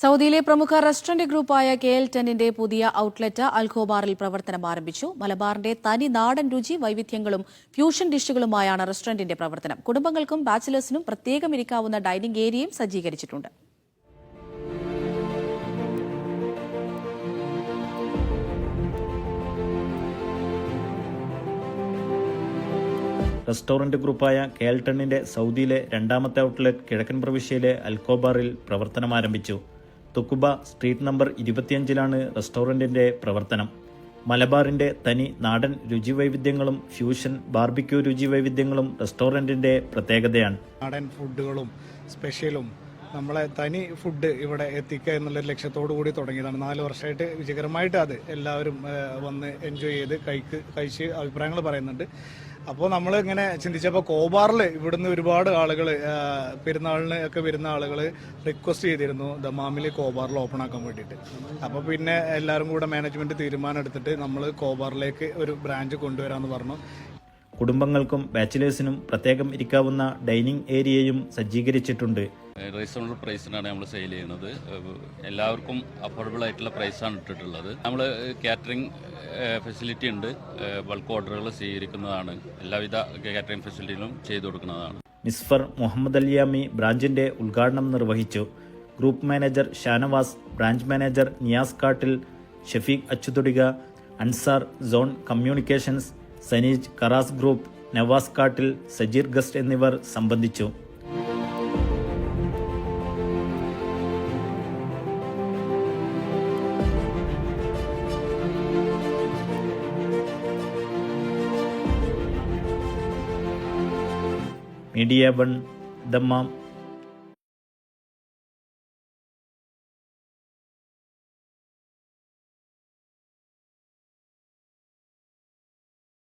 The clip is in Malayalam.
സൗദിയിലെ പ്രമുഖ റെസ്റ്റോറന്റ് ഗ്രൂപ്പായ KL10ന്റെ പുതിയ ഔട്ട്ലെറ്റ് അൽഖോബാറിൽ പ്രവർത്തനം ആരംഭിച്ചു. മലബാറിന്റെ തനി നാടൻ രുചി വൈവിധ്യങ്ങളും ഫ്യൂഷൻ ഡിഷുകളുമായാണ് റെസ്റ്റോറന്റിന്റെ പ്രവർത്തനം. കുടുംബങ്ങൾക്കും ബാച്ചിലേഴ്സിനും പ്രത്യേകം ഇരിക്കാവുന്ന ഡൈനിംഗ് ഏരിയയും സജ്ജീകരിച്ചിട്ടുണ്ട്. റെസ്റ്റോറന്റ് ഗ്രൂപ്പായ KL10ന്റെ സൗദിയിലെ രണ്ടാമത്തെ ഔട്ട്ലെറ്റ് കിഴക്കൻ പ്രവിശ്യയിലെ അൽഖോബാറിൽ പ്രവർത്തനം ആരംഭിച്ചു. തുക്കുബ സ്ട്രീറ്റ് നമ്പർ 25-ലാണ് റെസ്റ്റോറന്റിന്റെ പ്രവർത്തനം. മലബാറിന്റെ തനി നാടൻ രുചി വൈവിധ്യങ്ങളും ഫ്യൂഷൻ ബാർബിക്യൂ രുചി വൈവിധ്യങ്ങളും റെസ്റ്റോറന്റിന്റെ പ്രത്യേകതയാണ്. നാടൻ ഫുഡുകളും സ്പെഷ്യലും നമ്മളെ തനി ഫുഡ് ഇവിടെ എത്തിക്കുക എന്നുള്ളൊരു ലക്ഷ്യത്തോടു കൂടി തുടങ്ങിയതാണ്. 4 വർഷമായിട്ട് വിജയകരമായിട്ട് അത് എല്ലാവരും വന്ന് എൻജോയ് ചെയ്ത് കഴിച്ച് അഭിപ്രായങ്ങൾ പറയുന്നുണ്ട്. അപ്പോൾ നമ്മൾ ഇങ്ങനെ ചിന്തിച്ചപ്പോൾ കോബാറിൽ ഇവിടുന്ന് ഒരുപാട് ആളുകൾ പെരുന്നാളിന് ഒക്കെ വരുന്ന ആളുകൾ റിക്വസ്റ്റ് ചെയ്തിരുന്നു ദമാമിൽ കോബാറിൽ ഓപ്പൺ ആക്കാൻ വേണ്ടിയിട്ട്. അപ്പോൾ പിന്നെ എല്ലാവരും കൂടെ മാനേജ്മെന്റ് തീരുമാനം എടുത്തിട്ട് നമ്മൾ കോബാറിലേക്ക് ഒരു ബ്രാഞ്ച് കൊണ്ടുവരാമെന്ന് പറഞ്ഞു. കുടുംബങ്ങൾക്കും ബാച്ചിലേഴ്സിനും പ്രത്യേകം ഇരിക്കാവുന്ന ഡൈനിങ് ഏരിയയും സജ്ജീകരിച്ചിട്ടുണ്ട്. റീസണബിൾ പ്രൈസിനാണ് നമ്മൾ സെയിൽ ചെയ്യുന്നത്. എല്ലാവർക്കും അഫോർഡബിൾ ആയിട്ടുള്ള പ്രൈസാണ് ഇട്ടിട്ടുള്ളത്. നമ്മൾ കാറ്ററിംഗ് ഫെസിലിറ്റി ഉണ്ട്. ബൾക്ക് ഓർഡറുകൾ സ്വീകരിക്കുന്നതാണ്. എല്ലാവിധ കാറ്ററിംഗ് ഫെസിലിറ്റികളും ചെയ്തു കൊടുക്കുന്നതാണ്. മിസ്ഫർ മുഹമ്മദ് അലിയാമി ബ്രാഞ്ചിന്റെ ഉദ്ഘാടനം നിർവഹിച്ചു. Group manager Shanavas, branch manager Niyas Kattil, Shafeeq Achuthodika, Ansar zone communications, Saneej കറാസ് ഗ്രൂപ്പ്, നവാസ് കാട്ടിൽ, സജീർ ഗസ്റ്റ് എന്നിവർ സംബന്ധിച്ചു. Media 1 Dammam.